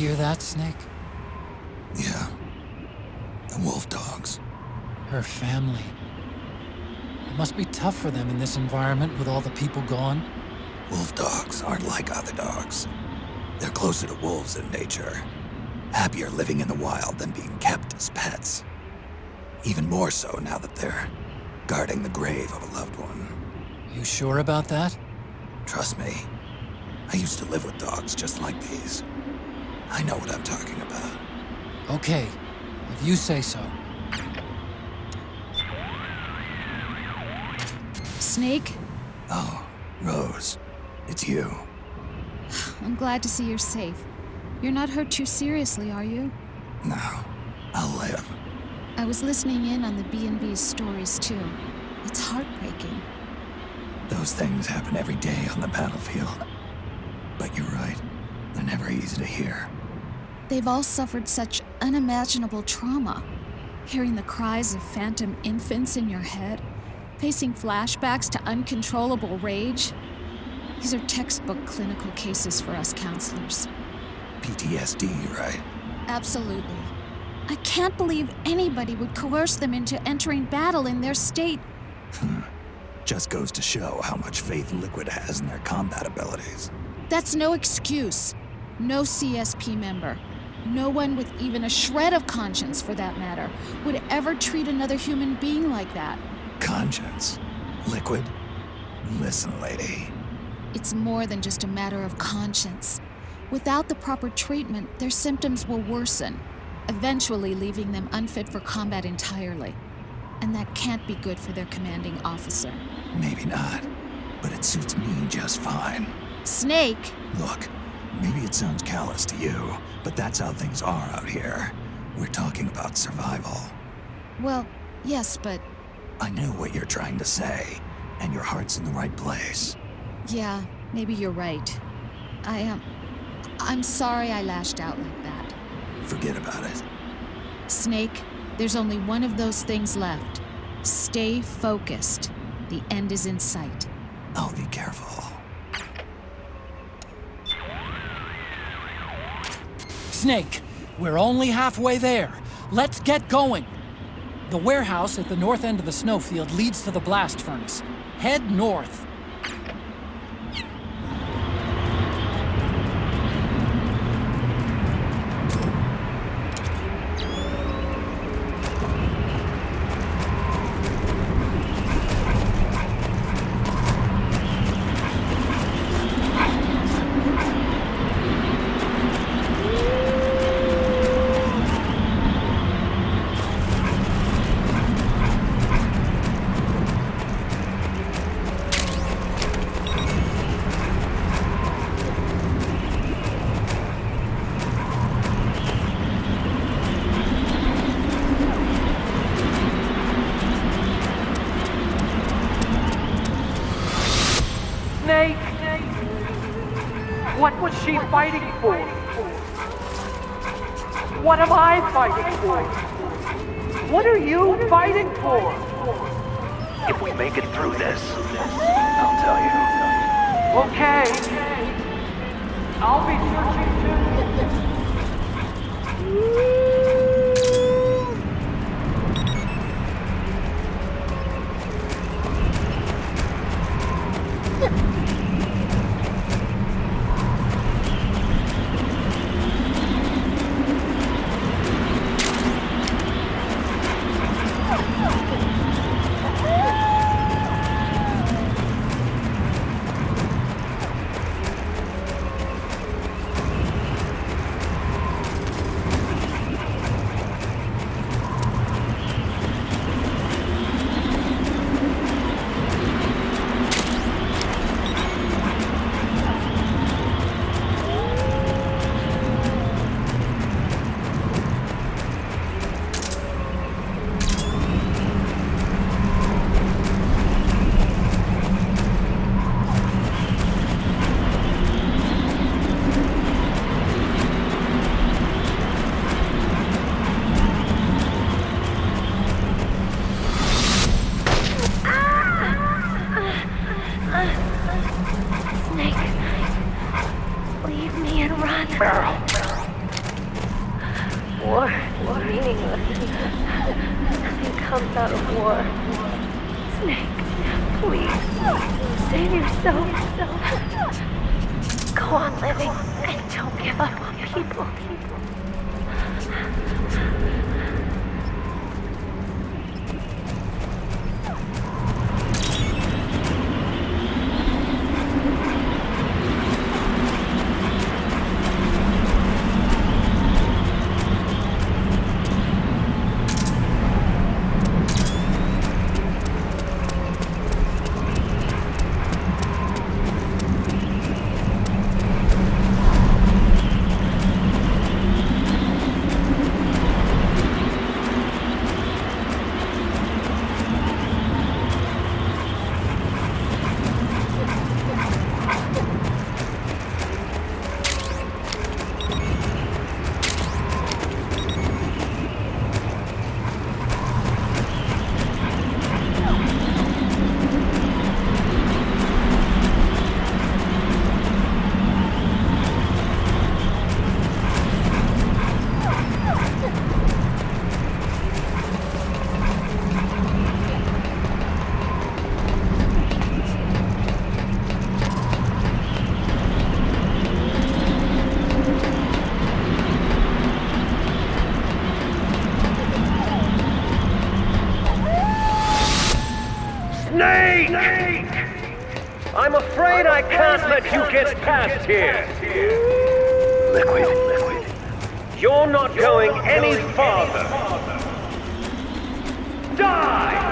hear that, Snake? Yeah. The wolf dogs. Her family. It must be tough for them in this environment with all the people gone. Wolf dogs aren't like other dogs. They're closer to wolves in nature. Happier living in the wild than being kept as pets. Even more so now that they're guarding the grave of a loved one. You sure about that? Trust me. I used to live with dogs just like these. I know what I'm talking about. Okay, if you say so. Snake? Oh, Rose. It's you. I'm glad to see you're safe. You're not hurt too seriously, are you? No, I'll live. I was listening in on the B&B's stories too. It's heartbreaking. Those things happen every day on the battlefield. But you're right. They're never easy to hear. They've all suffered such unimaginable trauma. Hearing the cries of phantom infants in your head, facing flashbacks to uncontrollable rage. These are textbook clinical cases for us counselors. PTSD, right? Absolutely. I can't believe anybody would coerce them into entering battle in their state. Just goes to show how much faith Liquid has in their combat abilities. That's no excuse. No CSP member, no one with even a shred of conscience for that matter, would ever treat another human being like that. Conscience? Liquid? Listen, lady. It's more than just a matter of conscience. Without the proper treatment, their symptoms will worsen, eventually leaving them unfit for combat entirely. And that can't be good for their commanding officer. Maybe not, but it suits me just fine. Snake! Look, maybe it sounds callous to you, but that's how things are out here. We're talking about survival. Well, yes, but... I know what you're trying to say, and your heart's in the right place. Yeah, maybe you're right. I'm sorry I lashed out like that. Forget about it. Snake, there's only one of those things left. Stay focused. The end is in sight. I'll be careful. Snake, we're only halfway there. Let's get going. The warehouse at the north end of the snowfield leads to the blast furnace. Head north. Snake! What was she fighting for? What am I fighting for? What are you fighting for? If we make it through this, I'll tell you. Okay. I'll be searching too. War is meaningless. Nothing comes out of war. Snake, please, save yourself. Go on living and don't give up on people. I'm afraid I can't let you get past here. Liquid. You're not going any farther. Die!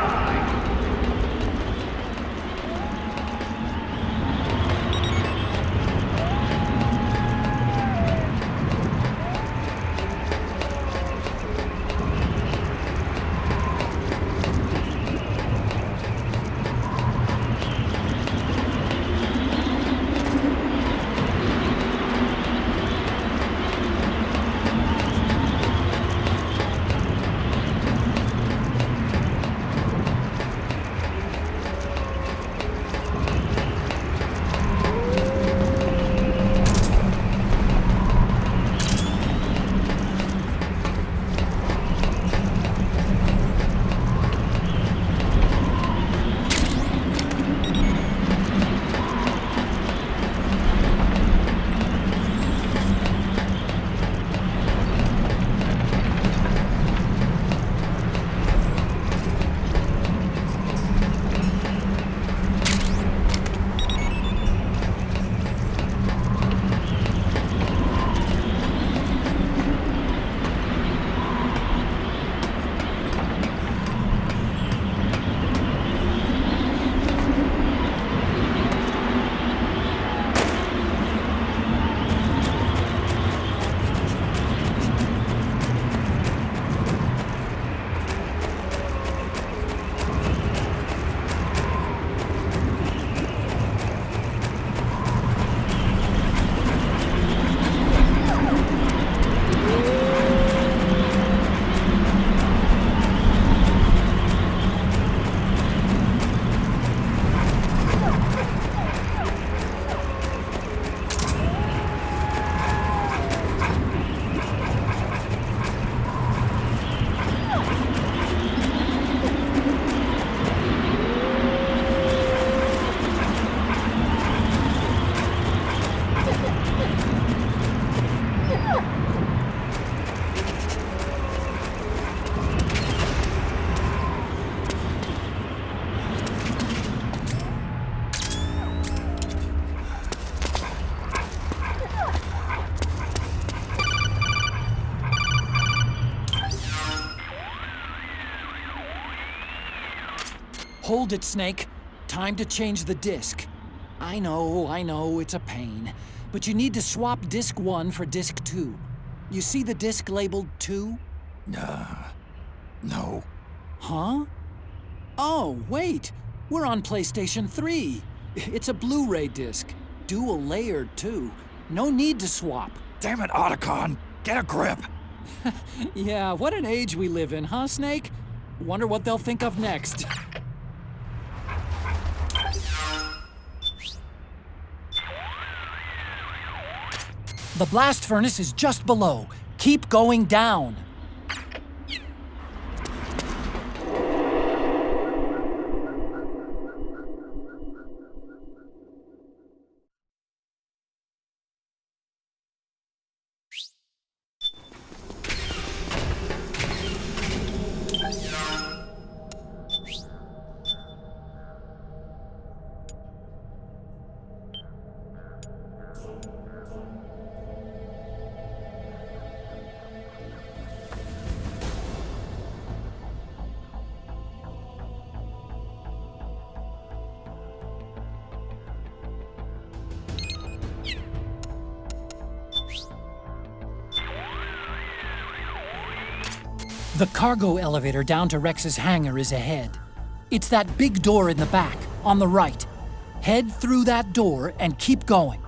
Hold it, Snake. Time to change the disc. I know, it's a pain. But you need to swap disc 1 for disc 2. You see the disc labeled 2? No. Huh? Oh, wait. We're on PlayStation 3. It's a Blu-ray disc. Dual layered, too. No need to swap. Damn it, Otacon! Get a grip! Yeah, what an age we live in, huh, Snake? Wonder what they'll think of next. The blast furnace is just below. Keep going down. The cargo elevator down to Rex's hangar is ahead. It's that big door in the back, on the right. Head through that door and keep going.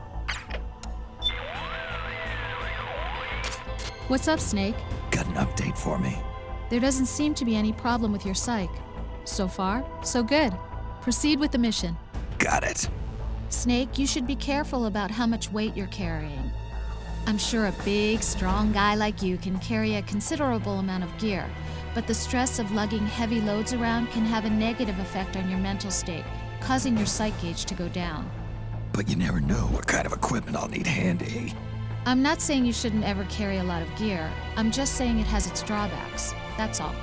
What's up, Snake? Got an update for me? There doesn't seem to be any problem with your psych. So far, so good. Proceed with the mission. Got it. Snake, you should be careful about how much weight you're carrying. I'm sure a big, strong guy like you can carry a considerable amount of gear, but the stress of lugging heavy loads around can have a negative effect on your mental state, causing your psych gauge to go down. But you never know what kind of equipment I'll need handy. I'm not saying you shouldn't ever carry a lot of gear. I'm just saying it has its drawbacks. That's all.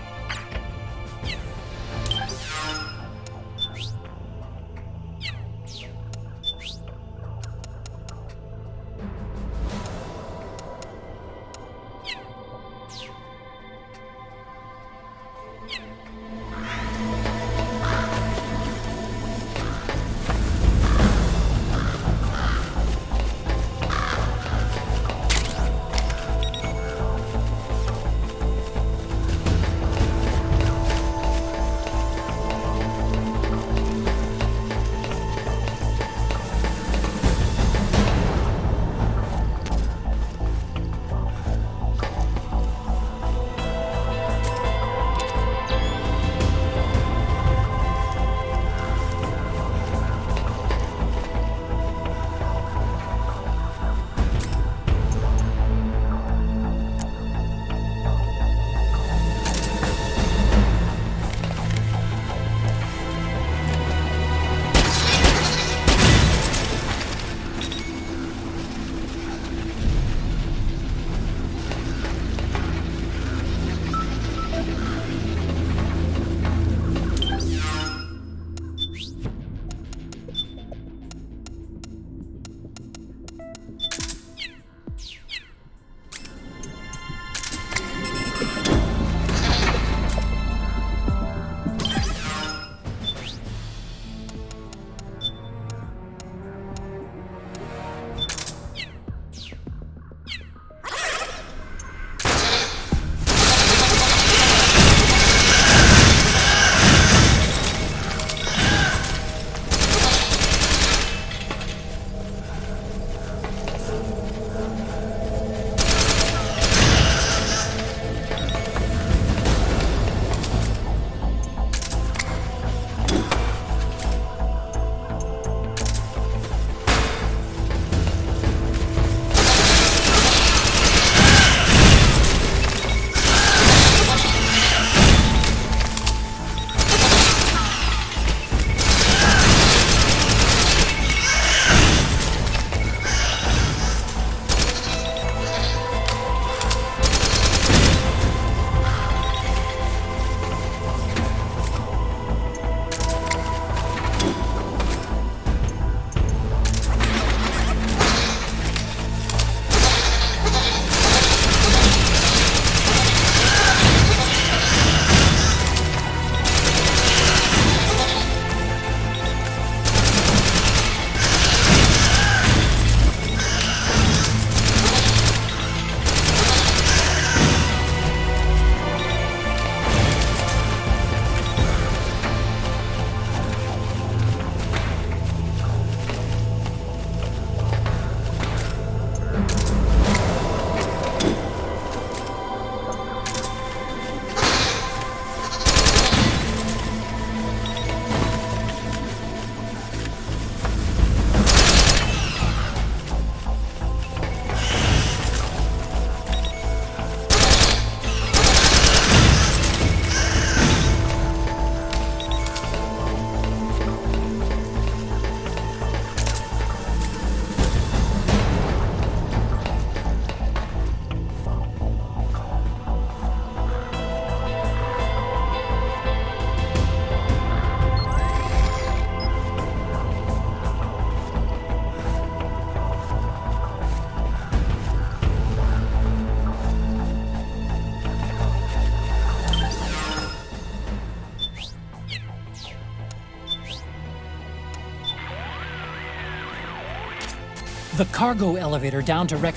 The cargo elevator down to Rex.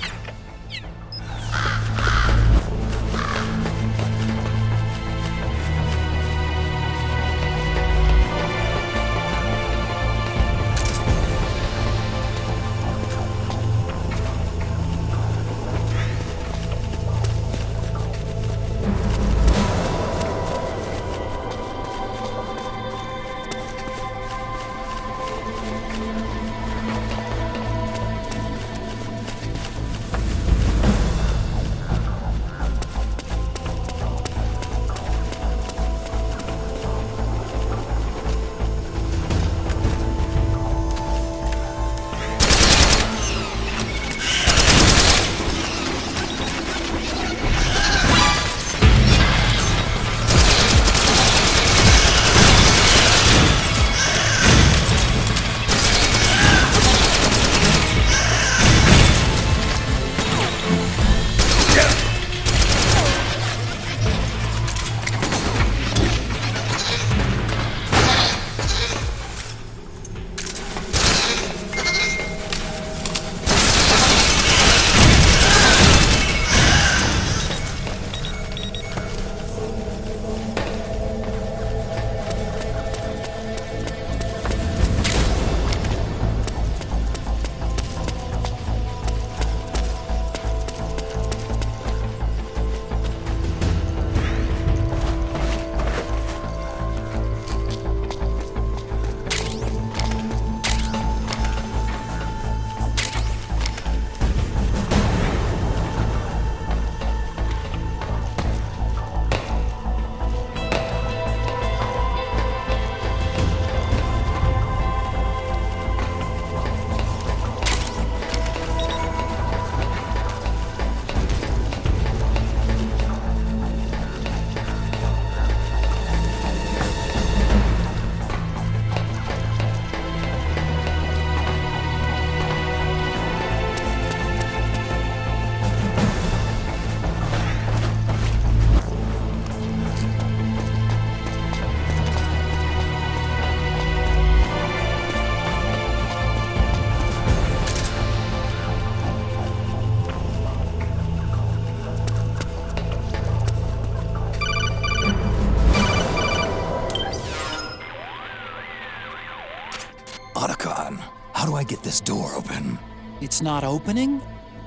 get this door open? It's not opening?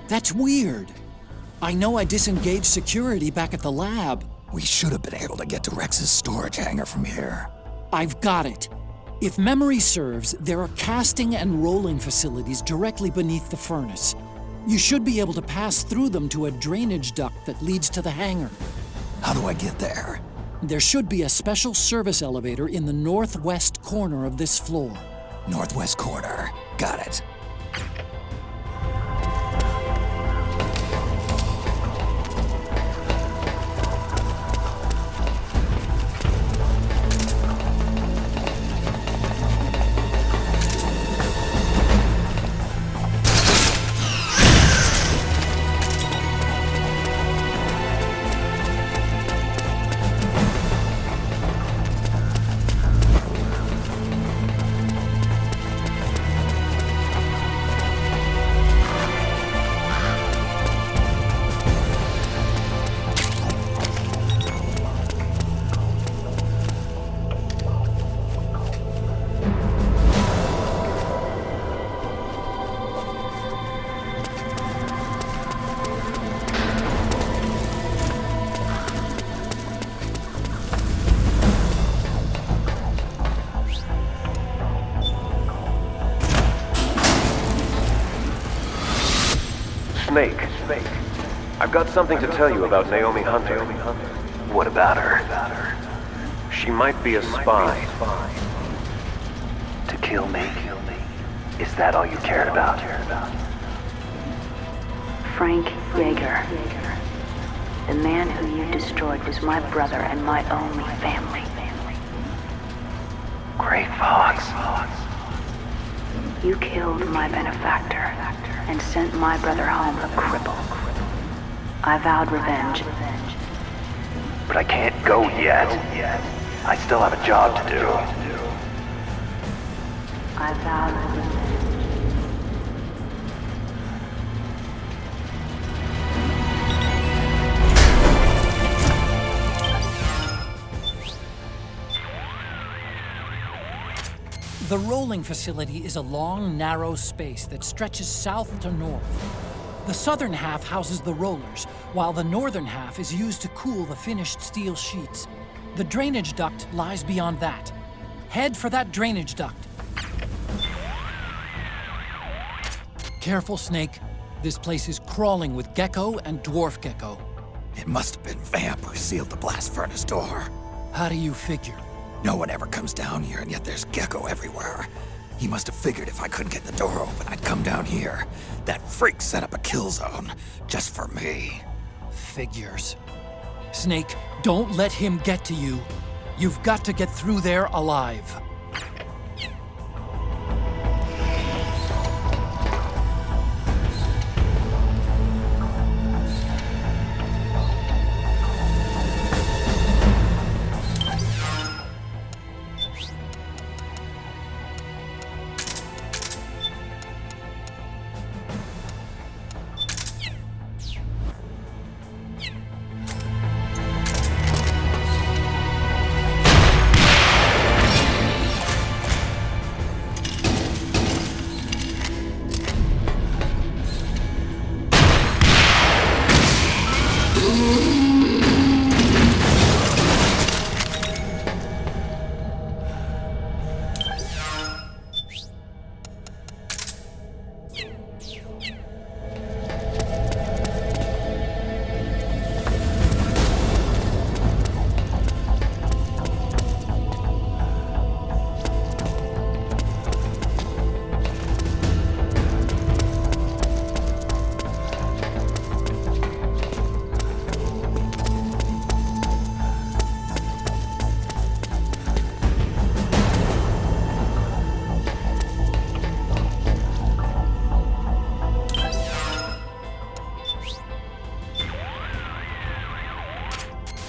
That's weird. I know I disengaged security back at the lab. We should have been able to get to Rex's storage hangar from here. I've got it. If memory serves, there are casting and rolling facilities directly beneath the furnace. You should be able to pass through them to a drainage duct that leads to the hangar. How do I get there? There should be a special service elevator in the northwest corner of this floor. Northwest corner. Got it. Snake. I've got something to tell you about Naomi Hunter. What about her? She might be a spy. To kill me? Is that all you cared about? Frank Yeager. The man who you destroyed was my brother and my only family. Great Fox. You killed my benefactor and sent my brother home a cripple. I vowed revenge. But I can't go yet. I still have a job to do. I vowed revenge. The rolling facility is a long, narrow space that stretches south to north. The southern half houses the rollers, while the northern half is used to cool the finished steel sheets. The drainage duct lies beyond that. Head for that drainage duct. Careful, Snake. This place is crawling with gecko and dwarf gecko. It must have been Vamp who sealed the blast furnace door. How do you figure? No one ever comes down here, and yet there's gecko everywhere. He must have figured if I couldn't get the door open, I'd come down here. That freak set up a kill zone, just for me. Figures. Snake, don't let him get to you. You've got to get through there alive.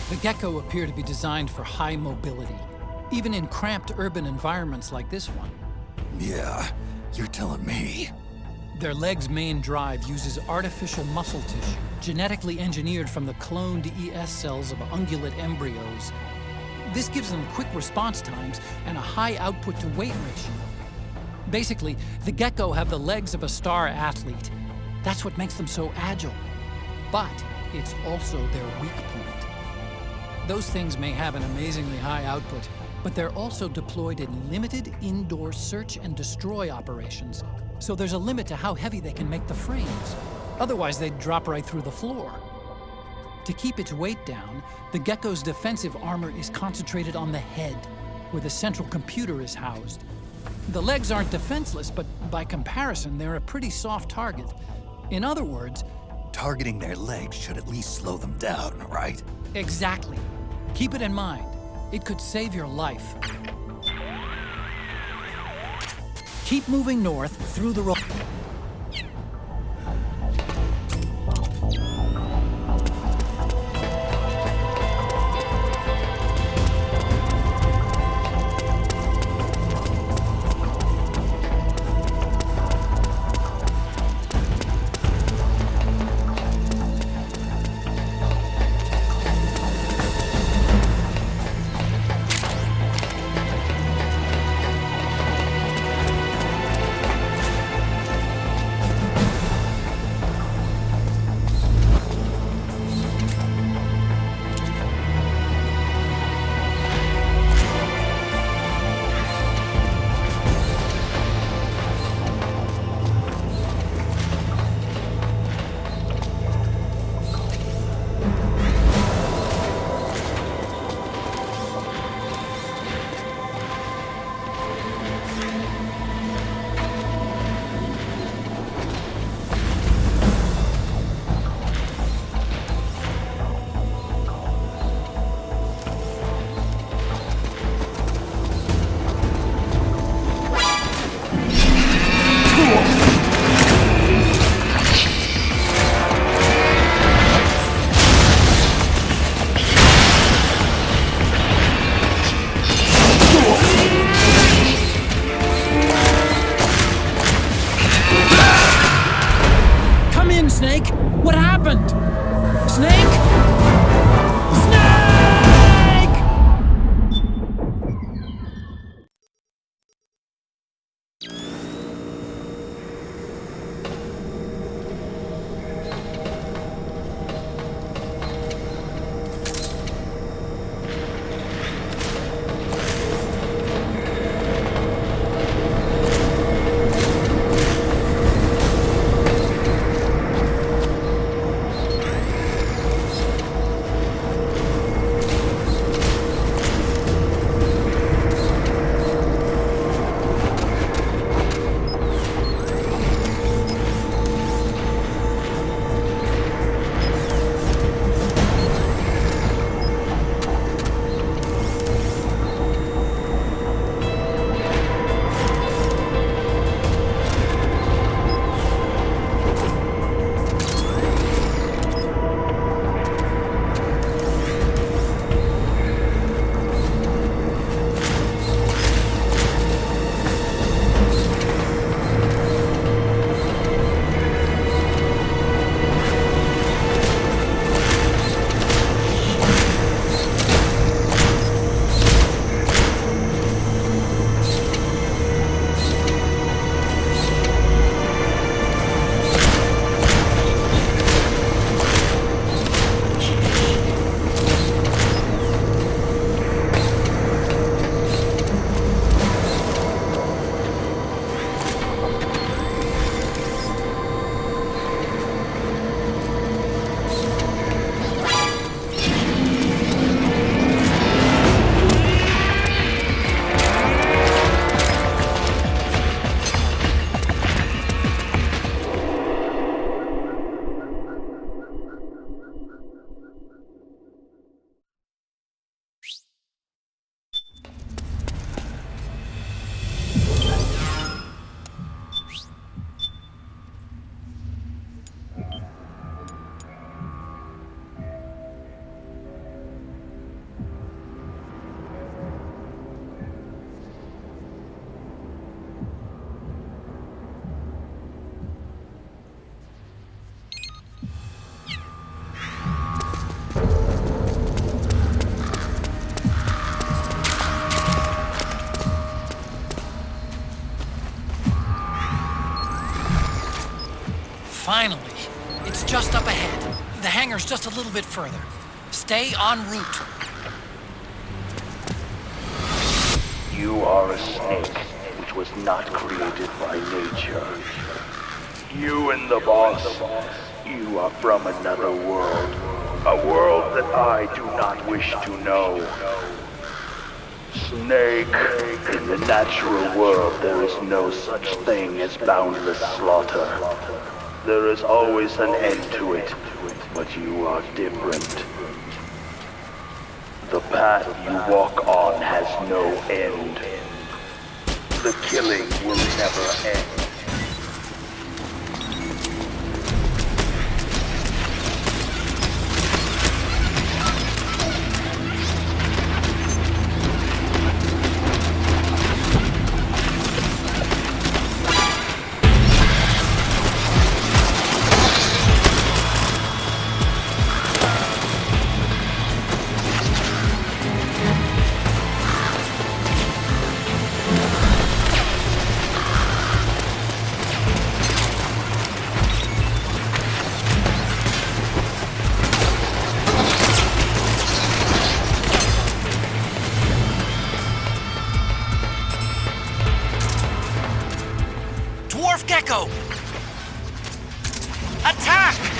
The gecko appear to be designed for high mobility, even in cramped urban environments like this one. Yeah, you're telling me. Their leg's main drive uses artificial muscle tissue, genetically engineered from the cloned ES cells of ungulate embryos. This gives them quick response times and a high output-to-weight ratio. Basically, the gecko have the legs of a star athlete. That's what makes them so agile. But it's also their weak point. Those things may have an amazingly high output, but they're also deployed in limited indoor search and destroy operations. So there's a limit to how heavy they can make the frames. Otherwise, they'd drop right through the floor. To keep its weight down, the gecko's defensive armor is concentrated on the head, where the central computer is housed. The legs aren't defenseless, but by comparison, they're a pretty soft target. In other words, Targeting their legs should at least slow them down, right? exactly. Keep it in mind. It could save your life. Keep moving north through the road. just up ahead. The hangar's just a little bit further. Stay en route. You are a snake which was not created by nature. You and the boss, you are from another world. A world that I do not wish to know. Snake, in the natural world there is no such thing as boundless slaughter. There is always an end to it, but you are different. The path you walk on has no end. The killing will never end. Gecko! Attack!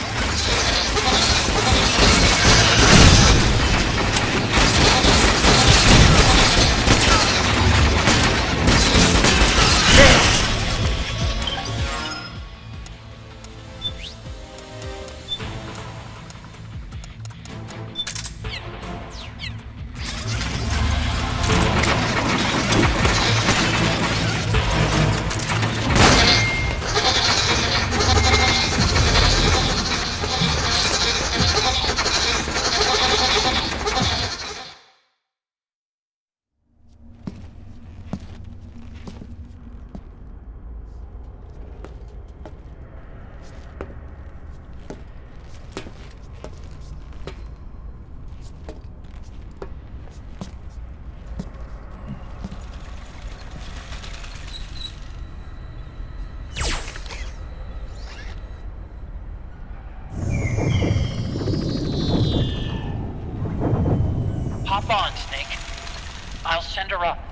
Hop on, Snake. I'll send her up.